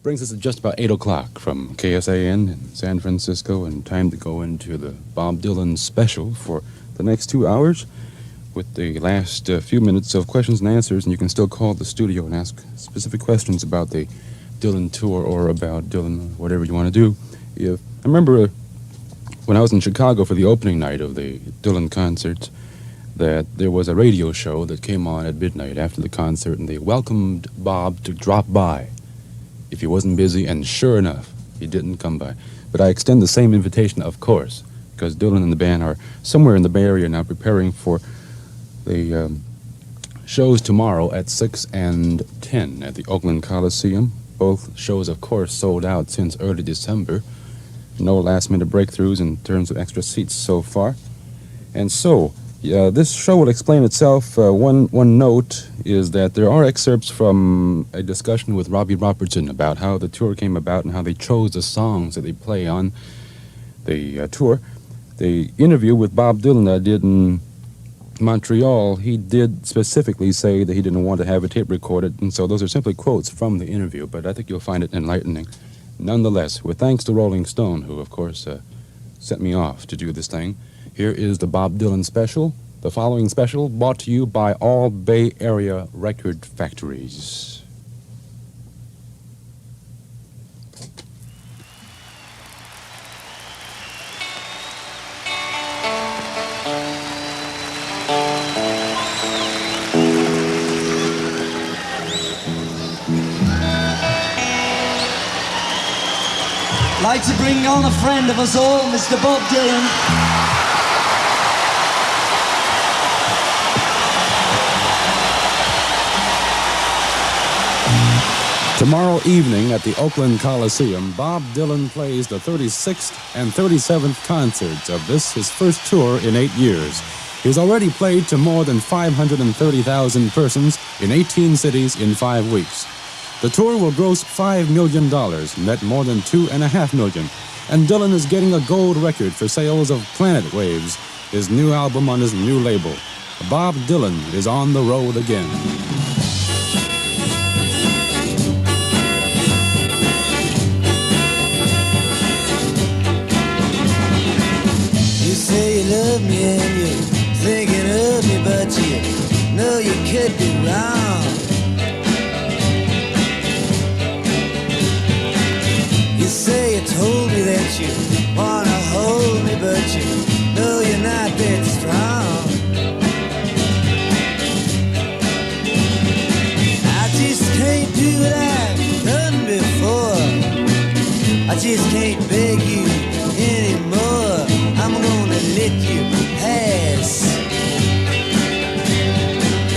Brings us to just about 8 o'clock from KSAN in San Francisco, and time to go into the Bob Dylan special for the next 2 hours with the last few minutes of questions and answers. And you can still call the studio and ask specific questions about the Dylan tour or about Dylan, whatever you want to do. I remember when I was in Chicago for the opening night of the Dylan concert that there was a radio show that came on at midnight after the concert, and they welcomed Bob to drop by if he wasn't busy, and sure enough, he didn't come by. But I extend the same invitation, of course, because Dylan and the band are somewhere in the Bay Area now preparing for the shows tomorrow at 6 and 10 at the Oakland Coliseum. Both shows, of course, sold out since early December. No last-minute breakthroughs in terms of extra seats so far. And so, this show will explain itself. One note is that there are excerpts from a discussion with Robbie Robertson about how the tour came about and how they chose the songs that they play on the tour. The interview with Bob Dylan I did in Montreal, he did specifically say that he didn't want to have a tape recorded, and so those are simply quotes from the interview, but I think you'll find it enlightening. Nonetheless, with thanks to Rolling Stone, who, of course, sent me off to do this thing, here is the Bob Dylan special. The following special brought to you by all Bay Area record factories. I'd like to bring on a friend of us all, Mr. Bob Dylan. Tomorrow evening at the Oakland Coliseum, Bob Dylan plays the 36th and 37th concerts of this, his first tour in 8 years. He's already played to more than 530,000 persons in 18 cities in 5 weeks. The tour will gross $5 million, net more than $2.5 million. And Dylan is getting a gold record for sales of Planet Waves, his new album on his new label. Bob Dylan is on the road again. You say you love me and you're thinking of me, but you know you could be wrong. You say you told me that you wanna hold me, but you know you're not that strong. I just can't do what I've done before. I just can't beg you anymore. I'm gonna let you pass,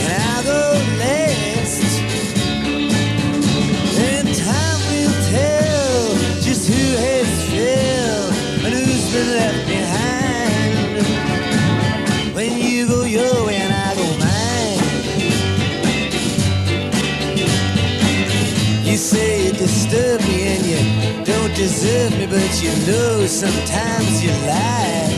and I'll go last. And time will tell just who has failed and who's been left behind. When you go your way and I go mine. You say you disturb me and you don't deserve me, but you know sometimes you lie.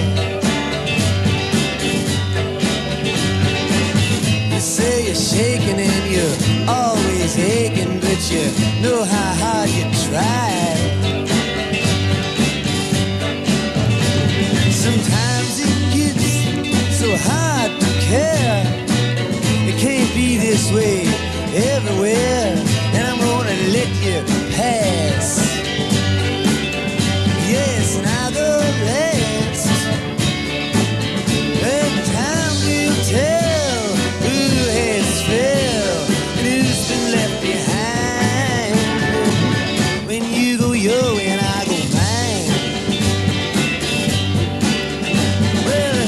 You say you're shaking and you're always aching, but you know how hard you try. Sometimes it gets so hard to care. It can't be this way everywhere, and I'm gonna let you pass. Yes, and I'll go last. And time will tell who has failed and who's been left behind. When you go your way and I go mine. Well,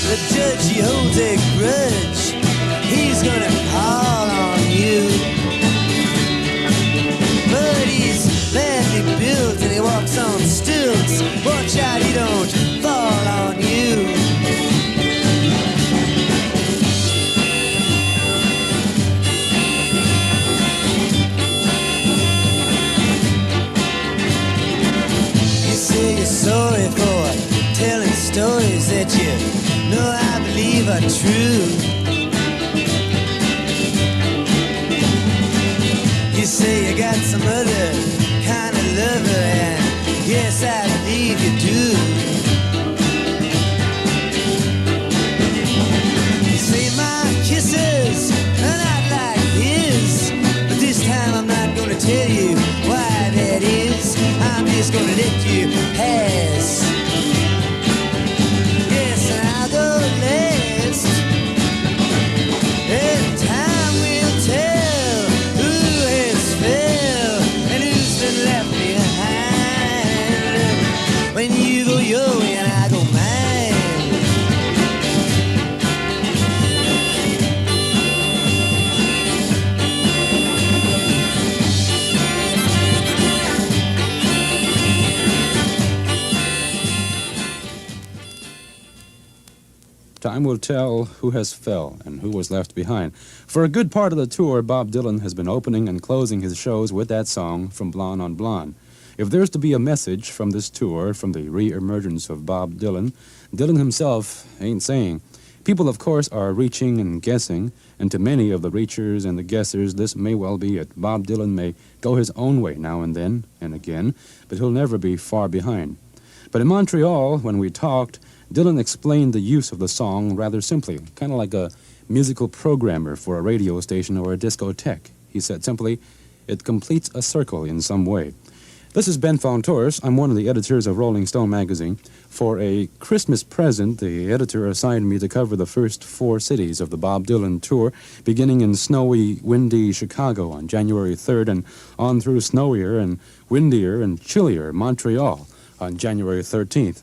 the judge, he holds a grudge. He's gonna call on you. But he's badly built and he walks on stilts. Watch out he don't fall on you. You say you're sorry for telling stories that you know I believe are true. You say you got some other kind just gonna let you pass. Yes, and I'll go last. And time will tell who has fell and who's been left behind. When you go your way and I go mine. Time will tell who has fell and who was left behind. For a good part of the tour, Bob Dylan has been opening and closing his shows with that song, From Blonde on Blonde. If there's to be a message from this tour, from the re-emergence of Bob Dylan, Dylan himself ain't saying. People, of course, are reaching and guessing, and to many of the reachers and the guessers, this may well be it. Bob Dylan may go his own way now and then and again, but he'll never be far behind. But in Montreal, when we talked, Dylan explained the use of the song rather simply, kind of like a musical programmer for a radio station or a discotheque. He said simply, it completes a circle in some way. This is Ben Fong Torres. I'm one of the editors of Rolling Stone magazine. For a Christmas present, the editor assigned me to cover the first 4 cities of the Bob Dylan tour, beginning in snowy, windy Chicago on January 3rd and on through snowier and windier and chillier Montreal on January 13th.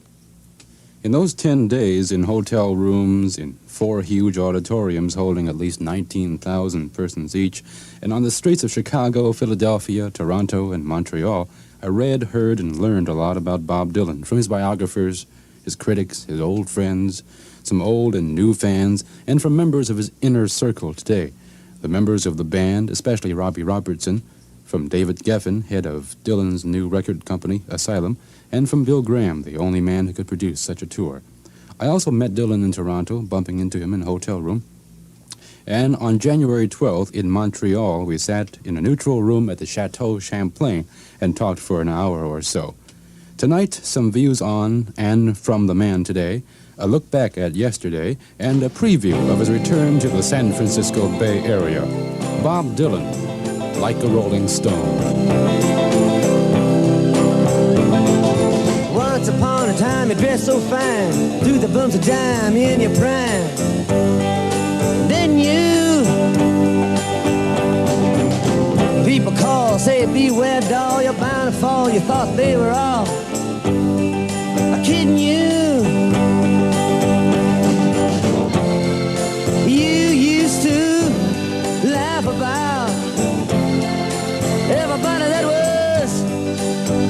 In those 10 days, in hotel rooms, in 4 huge auditoriums holding at least 19,000 persons each, and on the streets of Chicago, Philadelphia, Toronto, and Montreal, I read, heard, and learned a lot about Bob Dylan, from his biographers, his critics, his old friends, some old and new fans, and from members of his inner circle today, the members of the band, especially Robbie Robertson, from David Geffen, head of Dylan's new record company, Asylum, and from Bill Graham, the only man who could produce such a tour. I also met Dylan in Toronto, bumping into him in a hotel room. And on January 12th in Montreal, we sat in a neutral room at the Chateau Champlain and talked for an hour or so. Tonight, some views on and from the man today, a look back at yesterday, and a preview of his return to the San Francisco Bay Area. Bob Dylan, like a Rolling Stone. Once upon a time you dressed so fine, threw the bumps of dime in your prime. Then you, people call, say beware doll, you're bound to fall. You thought they were all kidding you. You used to laugh about everybody that was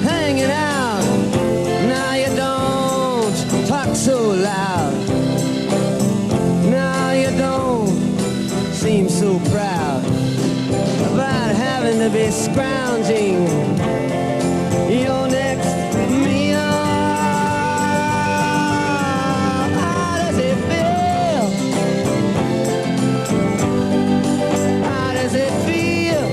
hanging out. Now you don't talk so loud. Now you don't seem so proud about having to be scrounging your next meal. How does it feel? How does it feel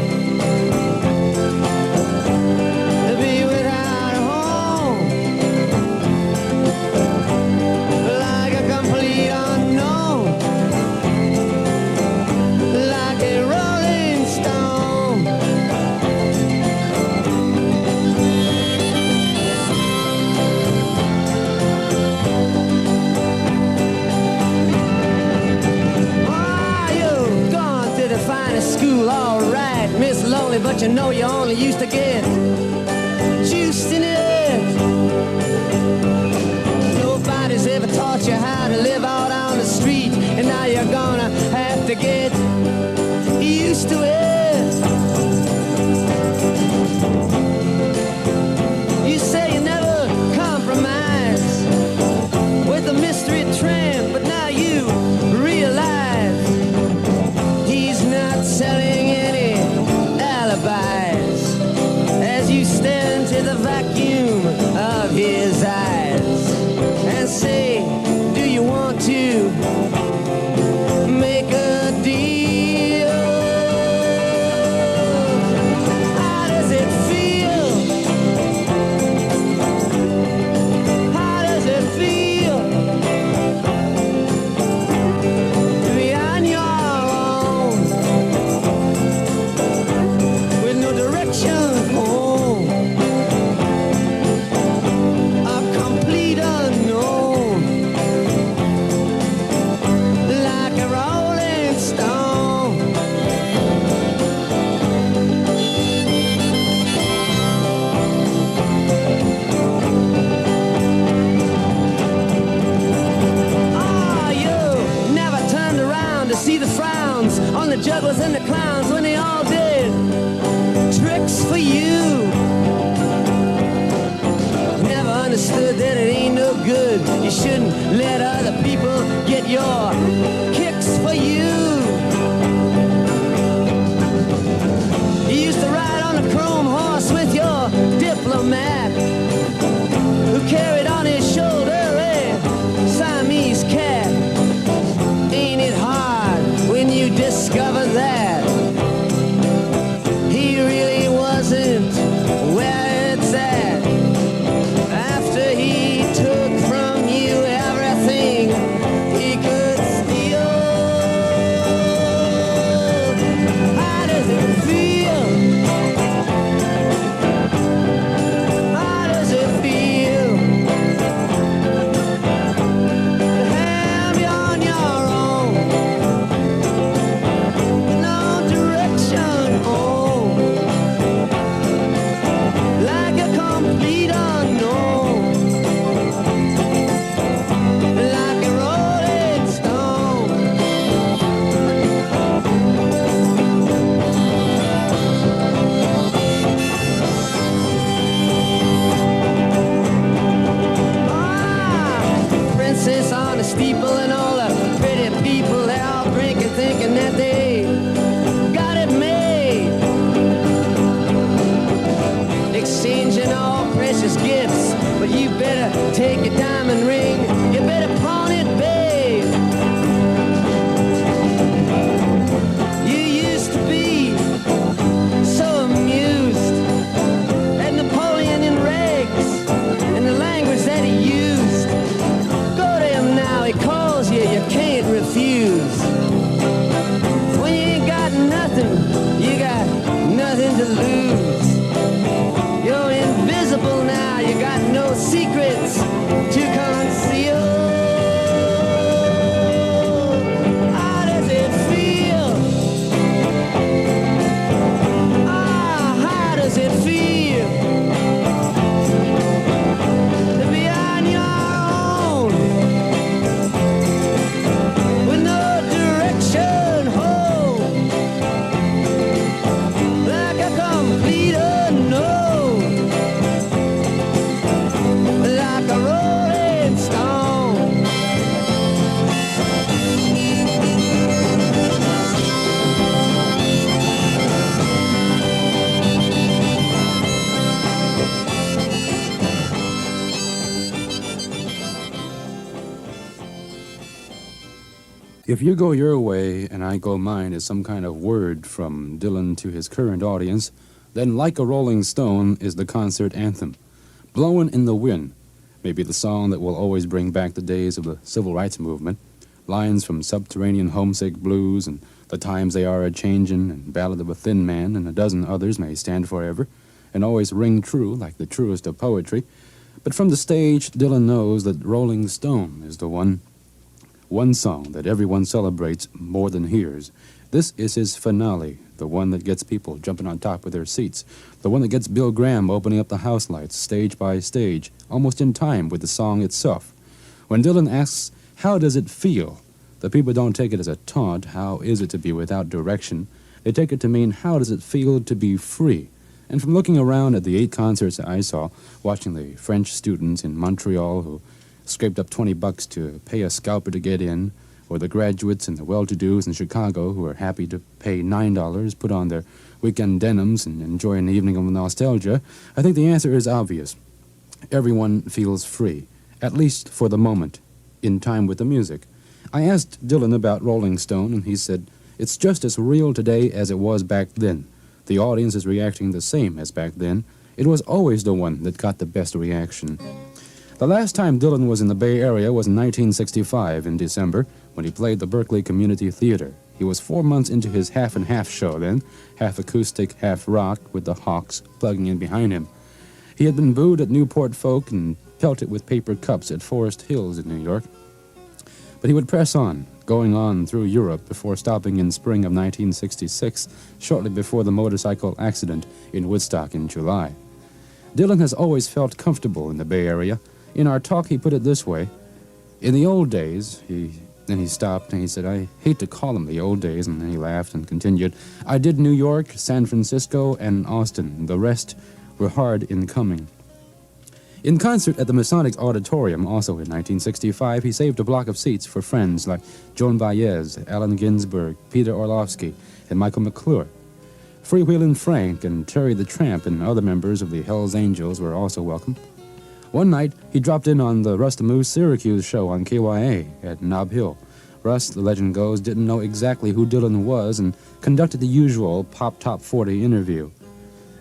to be without a home? Like a complete unknown, like a rolling stone. Oh, you've gone to the finest school, all right, Miss Lonely, but you know you only used to get juiced in it. Nobody's ever taught you how to live out on the street, and now you're gonna have to get used to it. You say you never compromise with a mystery tramp, but now you realize he's not selling any alibis as you stare into the vacuum of his eyes and say, do you want to make a deal? good. You shouldn't let other people get your kicks for you. You used to ride on a chrome horse with your diplomat, who carried on his shoulder a Siamese cat. Ain't it hard when you discover that he really wasn't where it's at? After he took from you everything he could steal. How does it feel? How does it feel to have you on your own? No direction home, like a complete unknown, like a rolling stone. Princess on a steeple and all the pretty people, they're all drinking, thinking that they got it made, exchanging all precious gifts. But you better take your diamond ring, you better pawn it, babe. You used to be so amused at Napoleon in rags and the language that he used. Go to him now, he calls you, you can't refuse. When you ain't got nothing, you got nothing to lose. You're invisible now, you got no secrets to conceal. How does it feel? How does it feel to be on your own with no direction home, like a complete unknown, like a rolling stone? If You Go Your Way and I Go Mine is some kind of word from Dylan to his current audience, then Like a Rolling Stone is the concert anthem. Blowin' in the Wind may be the song that will always bring back the days of the civil rights movement. Lines from Subterranean Homesick Blues and The Times They Are A-Changin' and Ballad of a Thin Man and a dozen others may stand forever and always ring true like the truest of poetry. But from the stage, Dylan knows that Rolling Stone is the one song that everyone celebrates more than hears. This is his finale, the one that gets people jumping on top of their seats, the one that gets Bill Graham opening up the house lights stage by stage, almost in time with the song itself. When Dylan asks, how does it feel? The people don't take it as a taunt, how is it to be without direction? They take it to mean, how does it feel to be free? And from looking around at the 8 concerts I saw, watching the French students in Montreal who scraped up $20 to pay a scalper to get in, or the graduates and the well-to-dos in Chicago who are happy to pay $9, put on their weekend denims and enjoy an evening of nostalgia, I think the answer is obvious. Everyone feels free, at least for the moment, in time with the music. I asked Dylan about Rolling Stone, and he said, it's just as real today as it was back then. The audience is reacting the same as back then. It was always the one that got the best reaction. The last time Dylan was in the Bay Area was in 1965 in December, when he played the Berkeley Community Theater. He was 4 months into his half-and-half show then, half acoustic, half rock, with the Hawks plugging in behind him. He had been booed at Newport Folk and pelted with paper cups at Forest Hills in New York. But he would press on, going on through Europe before stopping in spring of 1966, shortly before the motorcycle accident in Woodstock in July. Dylan has always felt comfortable in the Bay Area. In our talk, he put it this way. In the old days, then he stopped and he said, I hate to call them the old days, and then he laughed and continued, I did New York, San Francisco, and Austin. The rest were hard in coming. In concert at the Masonic Auditorium, also in 1965, he saved a block of seats for friends like Joan Baez, Allen Ginsberg, Peter Orlovsky, and Michael McClure. Freewheelin' Frank and Terry the Tramp and other members of the Hells Angels were also welcome. One night, he dropped in on the Russ the Moose Syracuse show on KYA at Nob Hill. Russ, the legend goes, didn't know exactly who Dylan was and conducted the usual Pop Top 40 interview.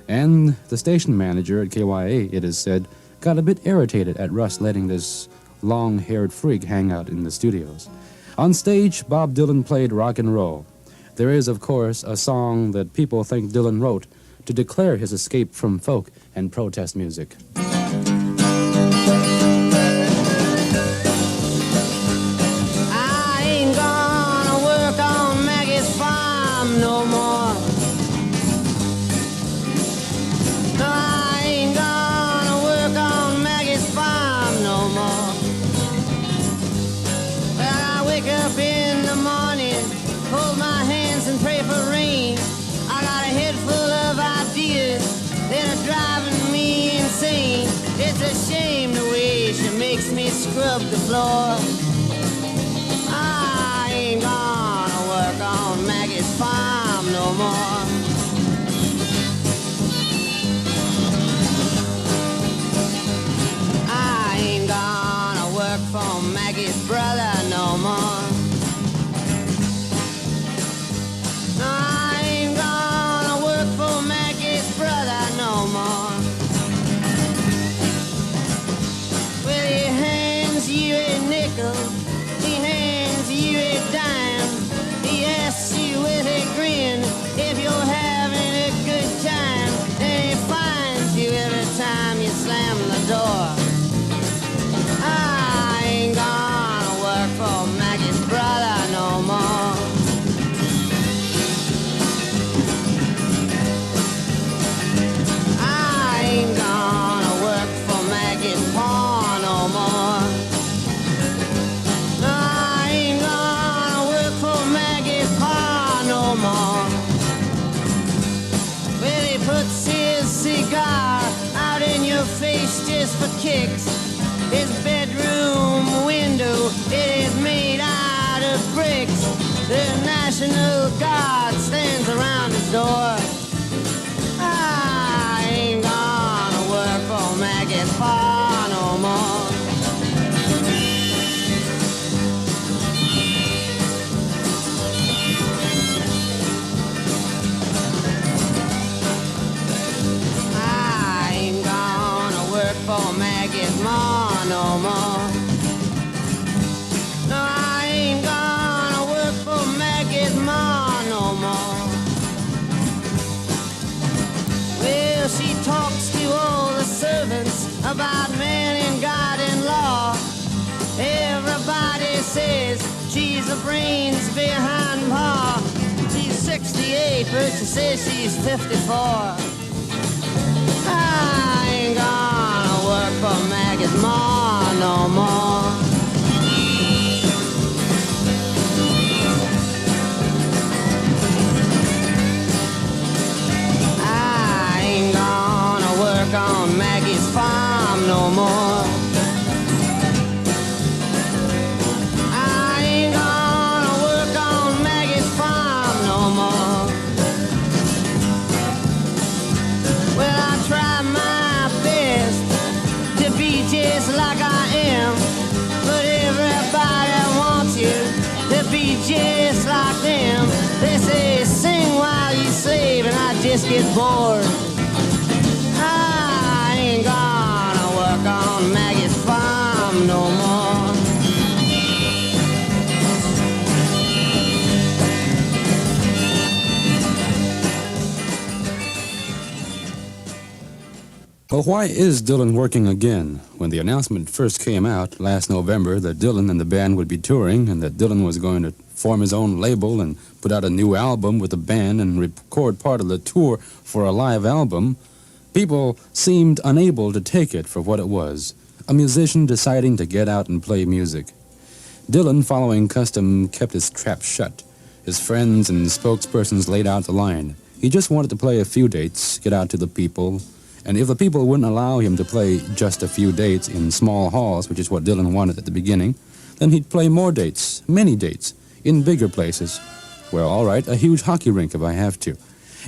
And the station manager at KYA, it is said, got a bit irritated at Russ letting this long-haired freak hang out in the studios. On stage, Bob Dylan played rock and roll. There is, of course, a song that people think Dylan wrote to declare his escape from folk and protest music. I ain't gonna work on Maggie's farm no more. No, I ain't gonna work on Maggie's farm no more. Well, I wake up in the morning, hold my hands and pray for rain. I got a head full of ideas that are driving me insane. It's a shame the way she makes me scrub the floor. I ain't gonna work on Maggie's farm no more. I ain't gonna work for Maggie's brother no more. No, I ain't gonna work for Maggie's brother no more. Well, he hands you a nickel, he hands you a dime, he asks you with a grin if you're having a good time, and he finds you every time you slam the door. I ain't gonna work for Maggie's brother no more. I ain't gonna work for Maggie's paw no more. No, I ain't gonna work for Maggie's paw no more. Well, he puts his cigar out in your face just for kicks. His bedroom window, it is made out of bricks. The National Guard stands around his door. I ain't gonna work for Maggie's paw no more. I ain't gonna work for Maggie's ma no more. No, I ain't gonna work for Maggie's ma no more. Well, she talks to all the servants about man and God and law. Everybody says she's the brains behind Pa. She's 68, but she says she's 54. I ain't gonna work for Maggie's ma no more. I ain't gonna work on Maggie's farm no more. I ain't gonna work on Maggie's farm no more. Well, I try my best to be just like I am, but everybody wants you to be just like them. They say sing while you slave, and I just get bored. I ain't gonna work on Maggie's farm no more. Well, why is Dylan working again? When the announcement first came out last November that Dylan and the band would be touring and that Dylan was going to form his own label and put out a new album with the band and record part of the tour for a live album, people seemed unable to take it for what it was, a musician deciding to get out and play music. Dylan, following custom, kept his trap shut. His friends and spokespersons laid out the line. He just wanted to play a few dates, get out to the people, And if the people wouldn't allow him to play just a few dates in small halls, which is what Dylan wanted at the beginning, then he'd play more dates, many dates, in bigger places. Well, all right, a huge hockey rink if I have to.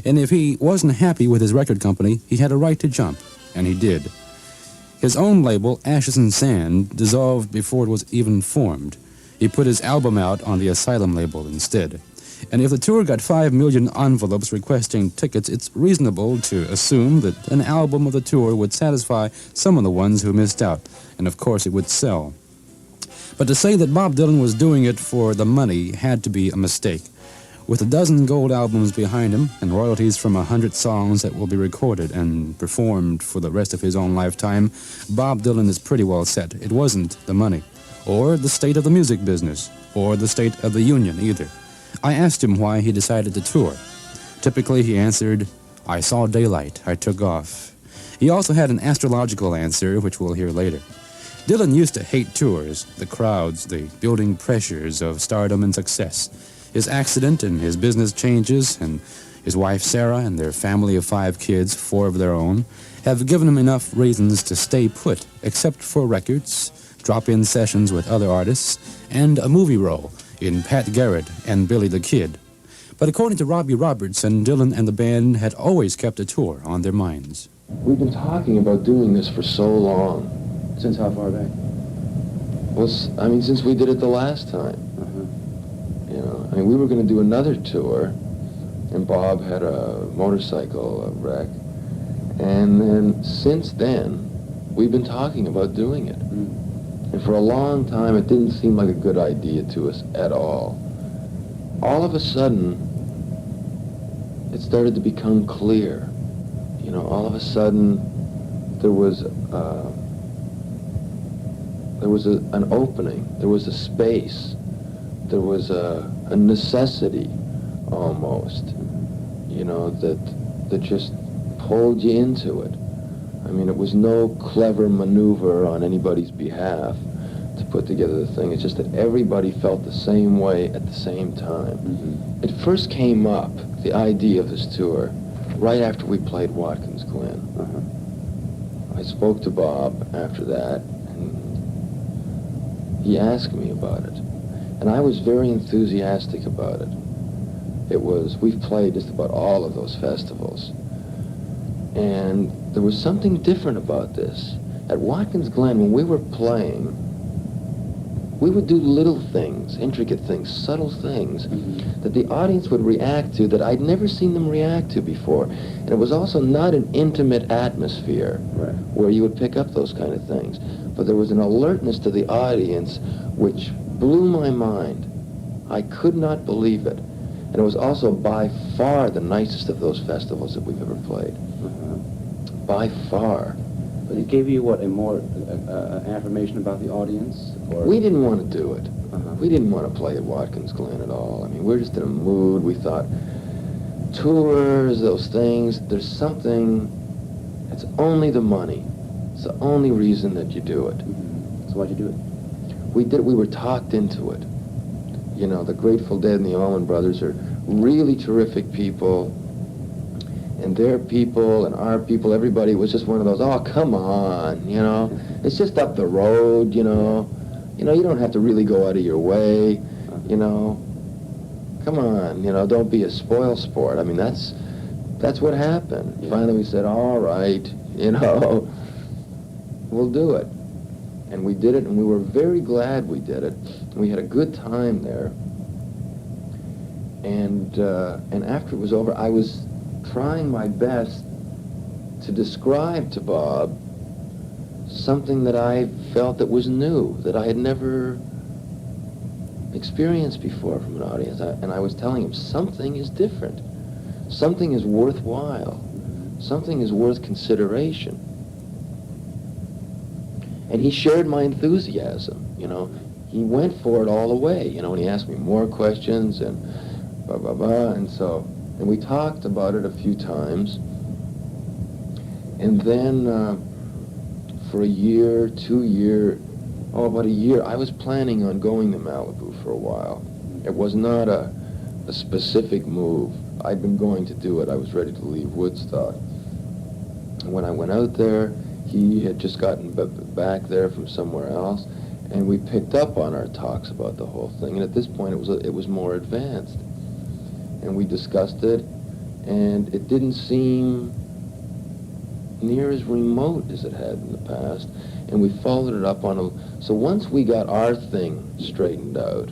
And if he wasn't happy with his record company, he had a right to jump, and he did. His own label, Ashes and Sand, dissolved before it was even formed. He put his album out on the Asylum label instead. And if the tour got 5 million envelopes requesting tickets, it's reasonable to assume that an album of the tour would satisfy some of the ones who missed out, and of course it would sell. But to say that Bob Dylan was doing it for the money had to be a mistake. With a dozen gold albums behind him and royalties from 100 songs that will be recorded and performed for the rest of his own lifetime, Bob Dylan is pretty well set. It wasn't the money, or the state of the music business, or the state of the union either. I asked him why he decided to tour. Typically, he answered, "I saw daylight, I took off." He also had an astrological answer, which we'll hear later. Dylan used to hate tours, the crowds, the building pressures of stardom and success. His accident and his business changes and his wife Sarah and their family of 5 kids, 4 of their own, have given him enough reasons to stay put, except for records, drop-in sessions with other artists, and a movie role in Pat Garrett and Billy the Kid. But according to Robbie Robertson, Dylan and the band had always kept a tour on their minds. We've been talking about doing this for so long. Since how far back? Well, since we did it the last time. We were going to do another tour, and Bob had a motorcycle wreck. And then, since then, we've been talking about doing it. And for a long time, it didn't seem like a good idea to us at all. All of a sudden, it started to become clear. All of a sudden, there was an opening, there was a space, there was a necessity almost, that just pulled you into it. It was no clever maneuver on anybody's behalf to put together the thing. It's just that everybody felt the same way at the same time. Mm-hmm. It first came up, the idea of this tour, right after we played Watkins Glen. I spoke to Bob after that, and he asked me about it. And I was very enthusiastic about it. We've played just about all of those festivals. And there was something different about this. At Watkins Glen, when we were playing, we would do little things, intricate things, subtle things, that the audience would react to that I'd never seen them react to before. And it was also not an intimate atmosphere where you would pick up those kind of things. But there was an alertness to the audience which blew my mind. I could not believe it. And it was also by far the nicest of those festivals that we've ever played. By far. But it gave you what, a more affirmation about the audience? Or? We didn't want to do it. We didn't want to play at Watkins Glen at all. We're just in a mood. We thought, tours, those things, there's something, it's only the money. It's the only reason that you do it. So why'd you do it? We were talked into it. The Grateful Dead and the Allman Brothers are really terrific people, and their people and our people, everybody was just one of those, oh, come on, it's just up the road, you don't have to really go out of your way, come on, don't be a spoil sport. That's what happened. Yeah. Finally we said, all right, we'll do it. And we did it, and we were very glad we did it. We had a good time there. And after it was over, I was trying my best to describe to Bob something that I felt that was new, that I had never experienced before from an audience. And I was telling him, something is different. Something is worthwhile. Something is worth consideration. And he shared my enthusiasm, He went for it all the way, and he asked me more questions and blah, blah, blah. And we talked about it a few times. And then for about a year, I was planning on going to Malibu for a while. It was not a specific move. I'd been going to do it. I was ready to leave Woodstock. when I went out there, he had just gotten back there from somewhere else, and we picked up on our talks about the whole thing. And at this point, it was more advanced, and we discussed it, and it didn't seem near as remote as it had in the past. And we followed it up on a. So once we got our thing straightened out,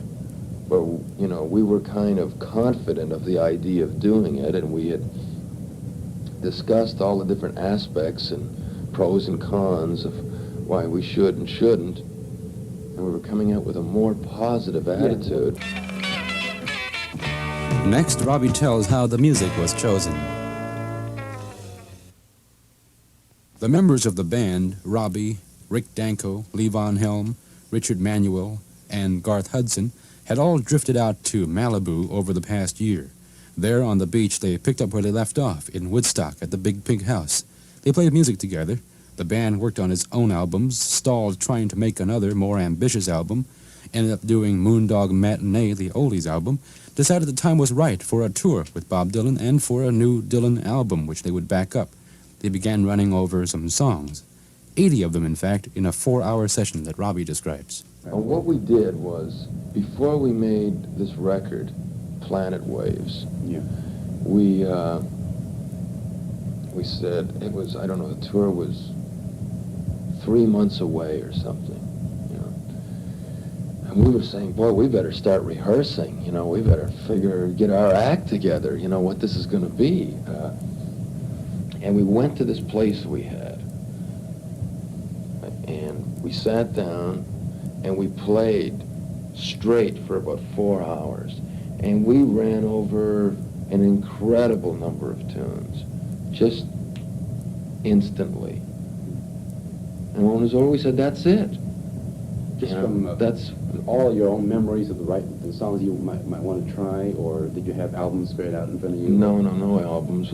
where we were kind of confident of the idea of doing it, and we had discussed all the different aspects and pros and cons of why we should and shouldn't, and we were coming out with a more positive attitude. Next, Robbie tells how the music was chosen. The members of the band, Robbie, Rick Danko, Levon Helm, Richard Manuel, and Garth Hudson, had all drifted out to Malibu over the past year. There on the beach, they picked up where they left off, in Woodstock at the Big Pig House. They played music together. The band worked on its own albums, stalled trying to make another, more ambitious album, ended up doing Moondog Matinee, the oldies album, decided the time was right for a tour with Bob Dylan and for a new Dylan album, which they would back up. They began running over some songs, 80 of them, in fact, in a 4-hour session that Robbie describes. Well, what we did was, before we made this record, Planet Waves, we said, it was, I don't know, the tour was 3 months away or something, And we were saying, boy, we better start rehearsing, we better get our act together, what this is going to be. And we went to this place we had, and we sat down, and we played straight for about 4 hours. And we ran over an incredible number of tunes, just instantly. And when it was over, we said, that's it. Just from that's all your own memories of the songs you might want to try, or did you have albums spread out in front of you? No albums.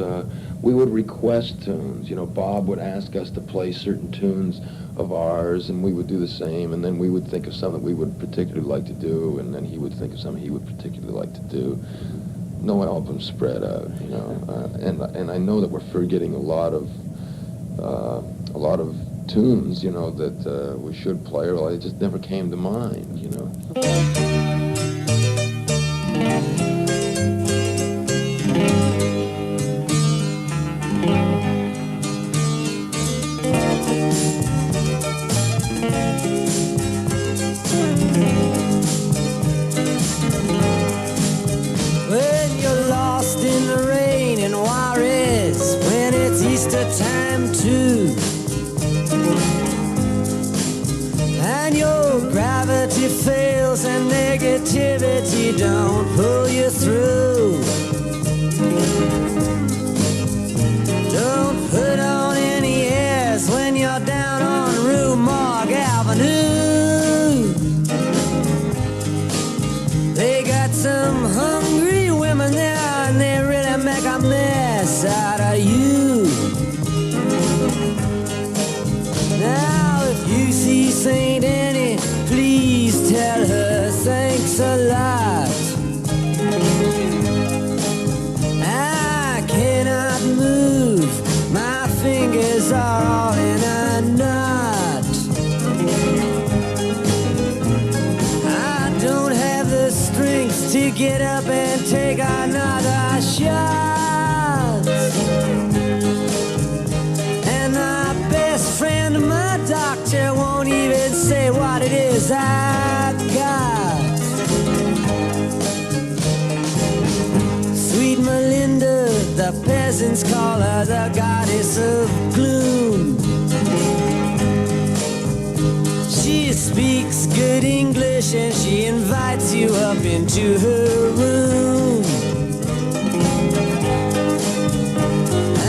We would request tunes. Bob would ask us to play certain tunes of ours, and we would do the same, and then we would think of something we would particularly like to do, and then he would think of something he would particularly like to do. No albums spread out, and I know that we're forgetting a lot of tunes, that we should play, or it just never came to mind, When you're lost in the rain in Juarez, when it's Easter time too, and your gravity fails and negativity don't pull you through. Don't put on any airs when you're down on Rue Morgue Avenue. They got some hungry women there, and they really make a mess out of you. Now if you see St. Annie, please tell her thanks a lot. I cannot move, my fingers are all in a knot. I don't have the strength to get up and take another shot. And my best friend, my doctor, won't even say what it is I got. Sweet Melinda, the peasants call her the goddess of gloom. She speaks good English and she invites you up into her room.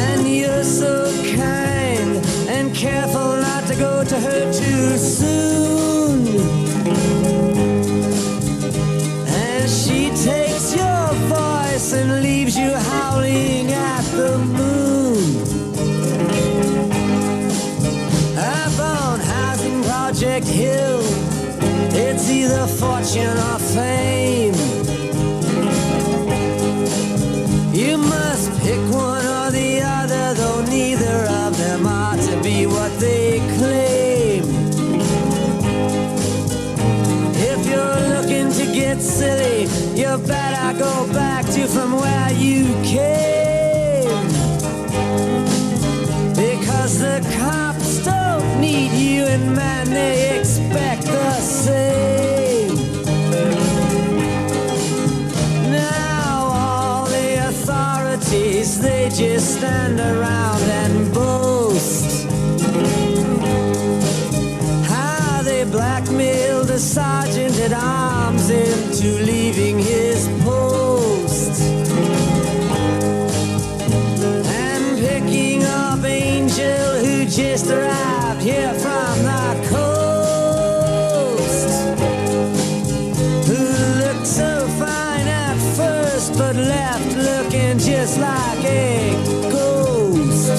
And you're so kind and careful not to go to her too soon. And she takes your voice and leaves you howling at the moon. Up on Housing Project Hill, it's either fortune or fame. You must pick one or the other, though neither of them are they claim. If you're looking to get silly, you better go back to from where you came. Because the cops don't need you, and man, they expect the same. Now all the authorities, they just stand around and boast how they blackmailed a sergeant at arms into leaving his post, and picking up Angel who just arrived here from the coast, who looked so fine at first but left looking just like a ghost.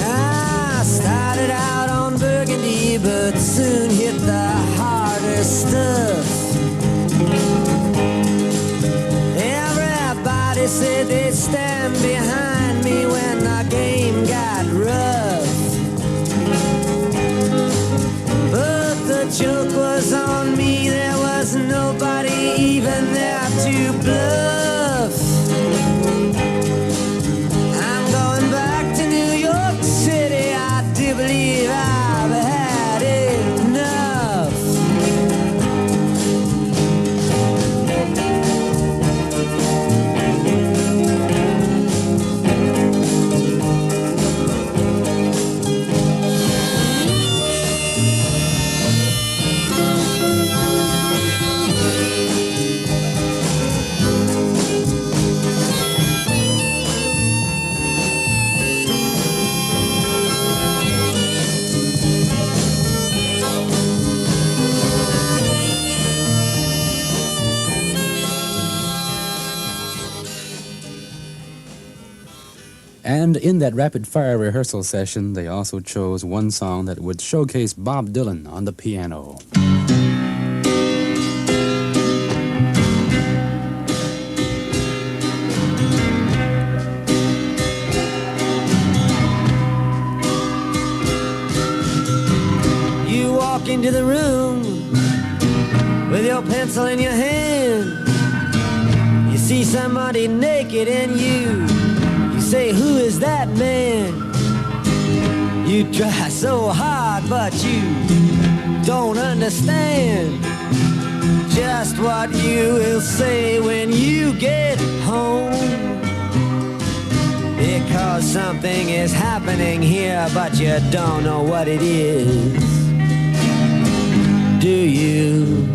I started out on Burgundy, but soon hit the harder stuff. Everybody said they'd stand behind me when the game got rough, but the joke was on me. There was nobody even there to bluff. I'm going back to New York City. I do believe I've had enough. And in that rapid-fire rehearsal session, they also chose one song that would showcase Bob Dylan on the piano. You walk into the room with your pencil in your hand. You see somebody naked and you say, who is that man? You try so hard, but you don't understand just what you will say when you get home. Because something is happening here, but you don't know what it is. Do you,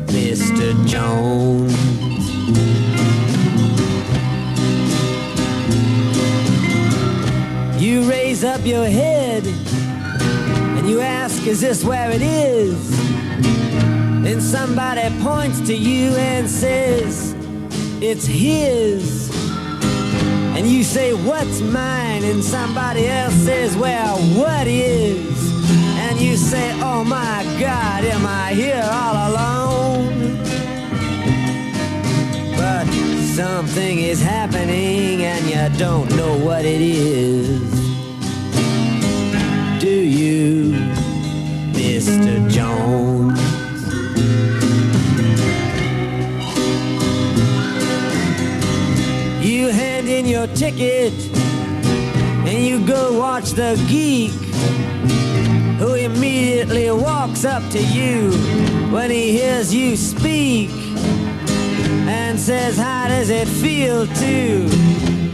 Mr. Jones? You raise up your head and you ask, is this where it is? Then somebody points to you and says, it's his. And you say, what's mine? And somebody else says, well, what is? And you say, oh my God, am I here all alone? But something is happening and you don't know what it is. Do you, Mr. Jones? You hand in your ticket and you go watch the geek, who immediately walks up to you when he hears you speak and says, how does it feel to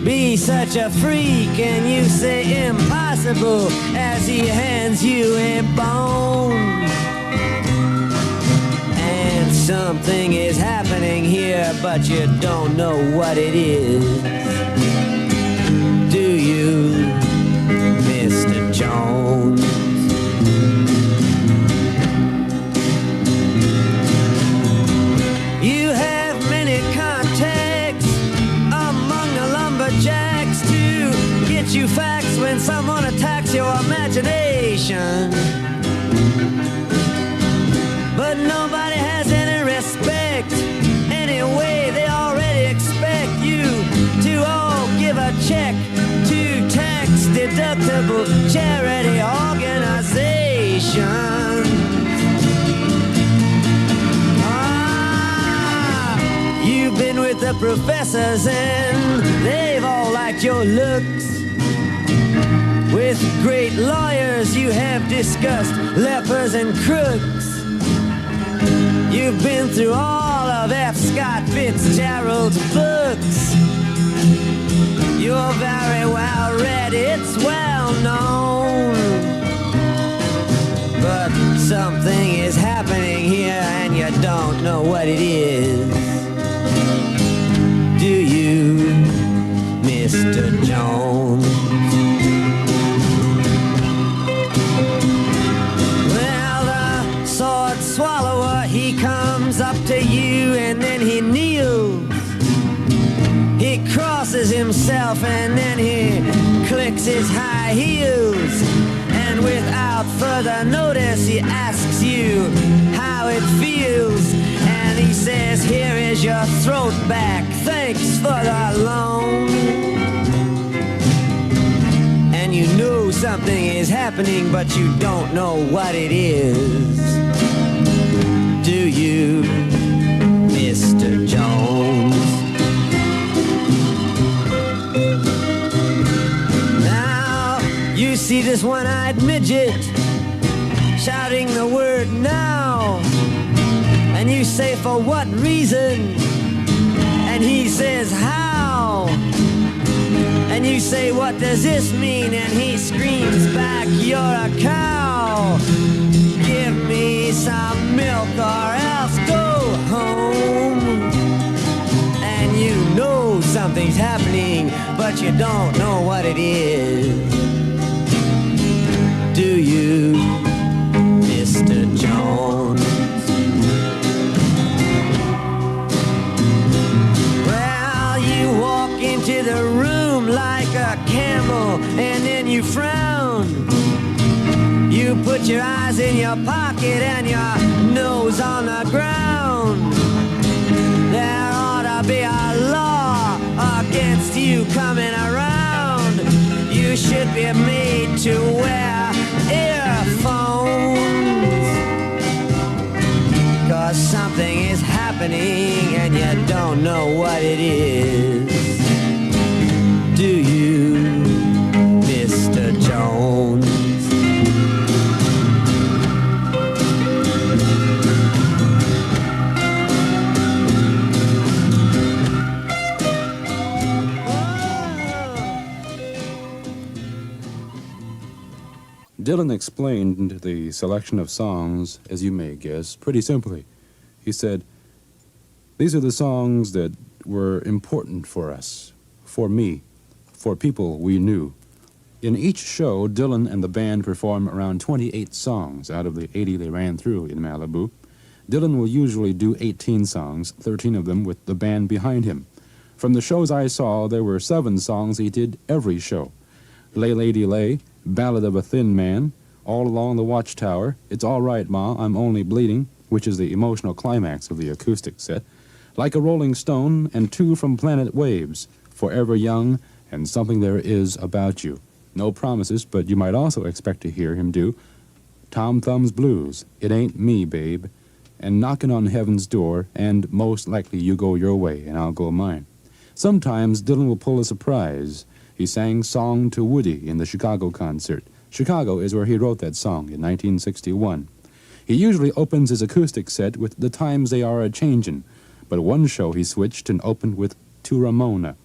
be such a freak? And you say, impossible, as he hands you a bone and Something is happening here, but you don't know what it is. Do you, Mr. Jones? You have many contacts among the lumberjacks to get you facts when someone attacks your imagination. But nobody has any respect. Anyway, they already expect you to all give a check to tax-deductible charity organization. You've been with the professors and they've all liked your looks. With great lawyers you have discussed lepers and crooks. You've been through all of F. Scott Fitzgerald's books. You're very well read, it's well known. But something is happening here and you don't know what it is. Do you, Mr. Jones? Well, the sword swallower, he comes up to you and then he kneels. He crosses himself and then he clicks his high heels. And without further notice, he asks you how it feels. And he says, here is your throat back, thanks for the loan. And you know something is happening, but you don't know what it is. Do you, Mr. Jones? Now, you see this one-eyed midget shouting the word now. And you say, for what reason? And he says, how? And you say, what does this mean? And he screams back, you're a cow. Give me some milk or else go home. And you know something's happening, but you don't know what it is. Do you, Mr. Jones? Into the room like a camel and then you frown. You put your eyes in your pocket and your nose on the ground. There ought to be a law against you coming around. You should be made to wear earphones. 'Cause something is happening and you don't know what it is. Do you, Mr. Jones? Dylan explained the selection of songs, as you may guess, pretty simply. He said, these are the songs that were important for us, for me, for people we knew. In each show, Dylan and the band perform around 28 songs out of the 80 they ran through in Malibu. Dylan will usually do 18 songs, 13 of them with the band behind him. From the shows I saw, there were 7 songs he did every show. Lay Lady Lay, Ballad of a Thin Man, All Along the Watchtower, It's All Right Ma, I'm Only Bleeding, which is the emotional climax of the acoustic set, Like a Rolling Stone, and 2 from Planet Waves, Forever Young, and Something There Is About You. No promises, but you might also expect to hear him do Tom Thumb's Blues, It Ain't Me, Babe, and Knockin' on Heaven's Door, and Most Likely You Go Your Way and I'll Go Mine. Sometimes Dylan will pull a surprise. He sang Song to Woody in the Chicago concert. Chicago is where he wrote that song in 1961. He usually opens his acoustic set with The Times They Are A-Changin', but one show he switched and opened with To Ramona.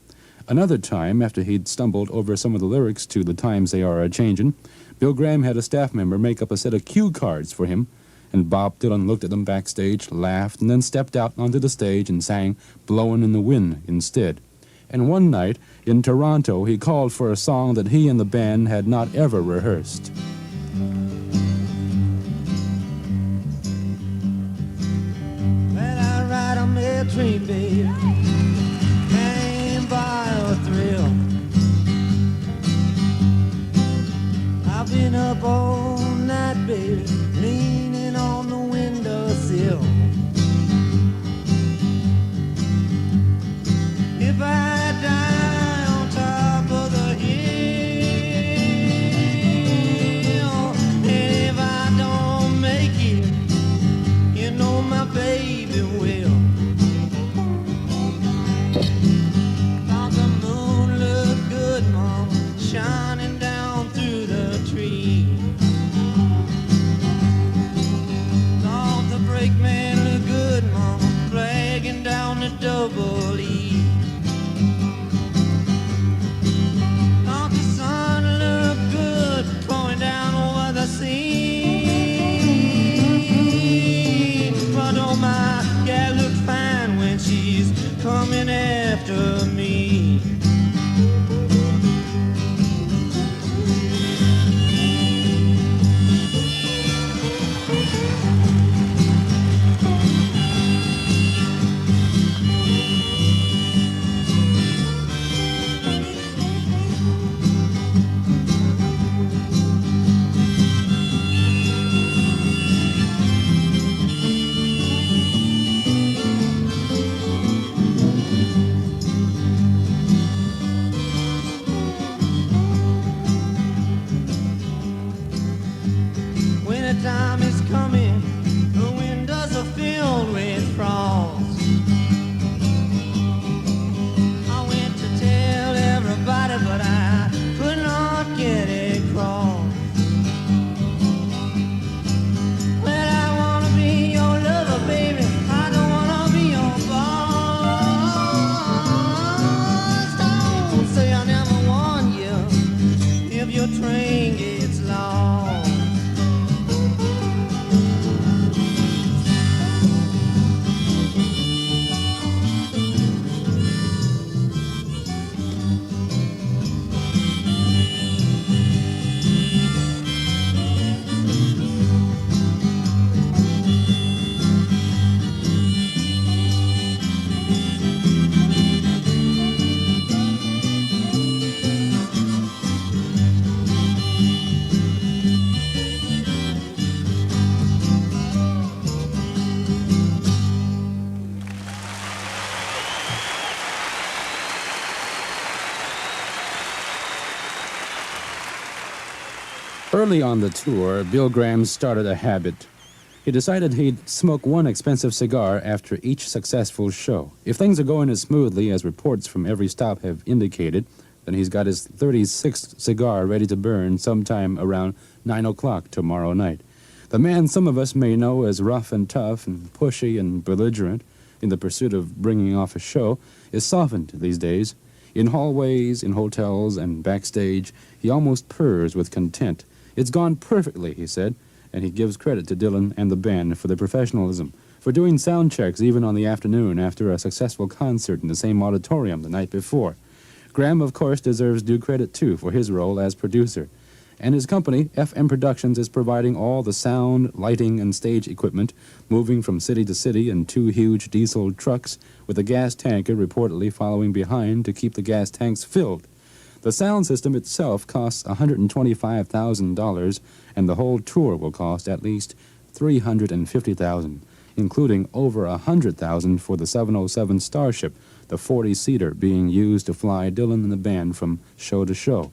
Another time, after he'd stumbled over some of the lyrics to The Times They Are A-Changin', Bill Graham had a staff member make up a set of cue cards for him and Bob Dylan looked at them backstage, laughed, and then stepped out onto the stage and sang Blowin' in the Wind instead. And one night, in Toronto, he called for a song that he and the band had not ever rehearsed. Well, I ride a mail train, babe, came by a thrill. I've been up all night, baby, leaning on the windowsill. If I die on top of the hill, and if I don't make it, you know my baby will. Thought the moon looked good, Mom, shining down through the tree. Thought the brakeman looked good, Mom, flagging down the double E. Thought the sun looked good, going down over the sea. But oh, my gal looked fine when she's coming after me. Wintertime is coming, the windows are filled with frost. I went to tell everybody, but I could not get across. Well, I wanna be your lover, baby, I don't wanna be your boss. Don't say I never warned you if your train gets lost. Early on the tour, Bill Graham started a habit. He decided he'd smoke one expensive cigar after each successful show. If things are going as smoothly as reports from every stop have indicated, then he's got his 36th cigar ready to burn sometime around 9 o'clock tomorrow night. The man some of us may know as rough and tough and pushy and belligerent in the pursuit of bringing off a show is softened these days. In hallways, in hotels, and backstage, he almost purrs with content. It's gone perfectly, he said, and he gives credit to Dylan and the band for their professionalism, for doing sound checks even on the afternoon after a successful concert in the same auditorium the night before. Graham, of course, deserves due credit, too, for his role as producer. And his company, FM Productions, is providing all the sound, lighting, and stage equipment, moving from city to city in 2 huge diesel trucks with a gas tanker reportedly following behind to keep the gas tanks filled. The sound system itself costs $125,000, and the whole tour will cost at least $350,000, including over $100,000 for the 707 Starship, the 40-seater being used to fly Dylan and the band from show to show.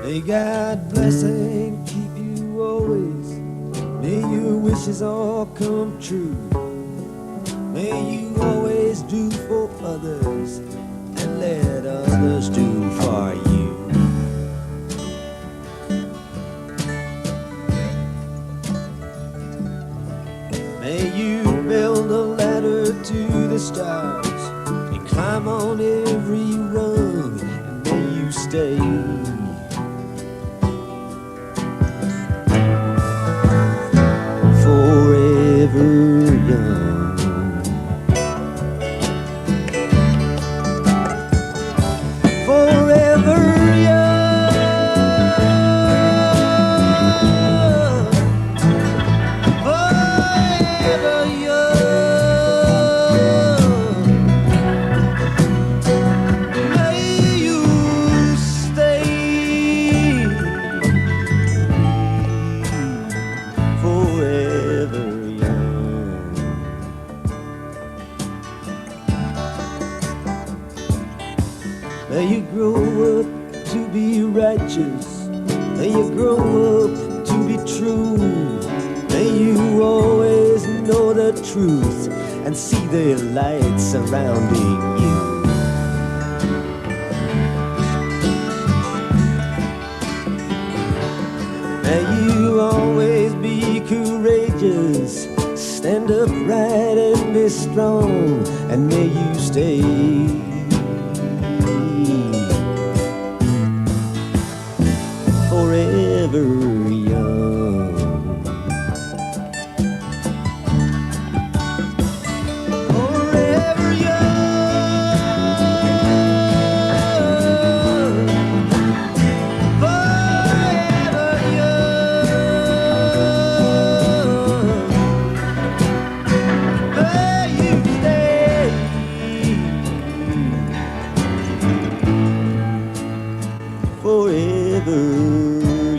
May God bless and keep you always. May your wishes all come true. May you always do for others and let others do for you. May you May you grow up to be righteous. May you grow up to be true. May you always know the truth and see the light surrounding you. May you always be courageous, stand upright and be strong, and may you stay forever young. Forever young. Forever young. May you stay forever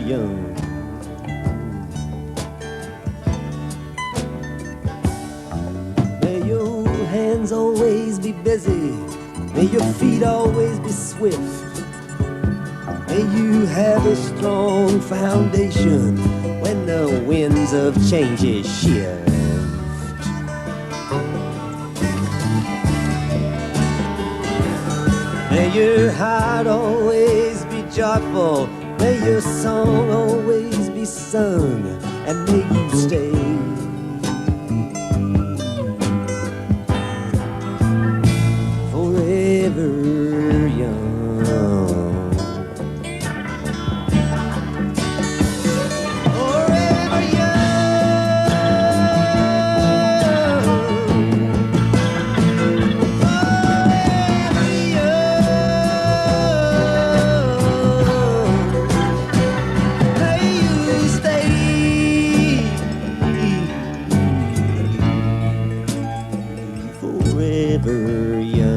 young. May your hands always be busy. May your feet always be swift. May you have a strong foundation when the winds of change shift. May your heart always be joyful. May your song always be sung. And may you stay forever young. Forever young. Forever young. May you stay forever young.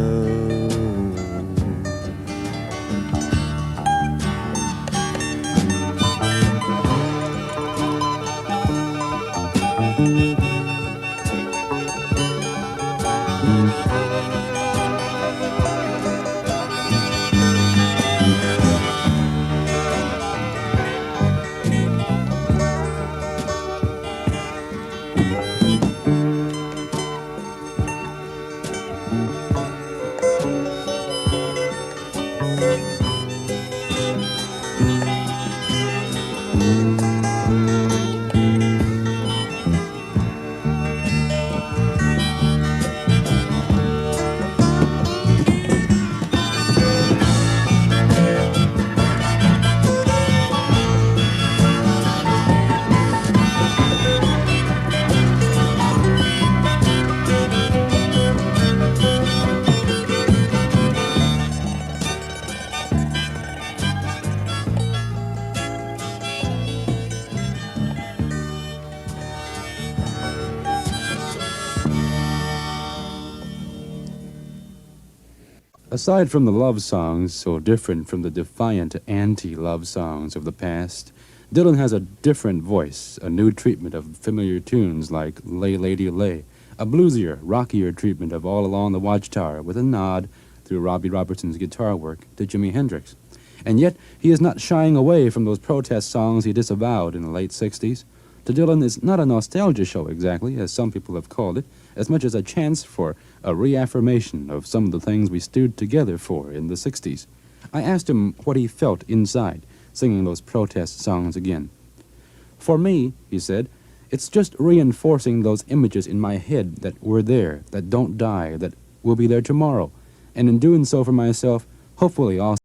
Aside from the love songs, so different from the defiant anti-love songs of the past, Dylan has a different voice, a new treatment of familiar tunes like Lay Lady Lay, a bluesier, rockier treatment of All Along the Watchtower with a nod, through Robbie Robertson's guitar work, to Jimi Hendrix. And yet, he is not shying away from those protest songs he disavowed in the late 60s. To Dylan, it's not a nostalgia show exactly, as some people have called it, as much as a chance for a reaffirmation of some of the things we stood together for in the 60s. I asked him what he felt inside, singing those protest songs again. For me, he said, it's just reinforcing those images in my head that were there, that don't die, that will be there tomorrow. And in doing so for myself, hopefully also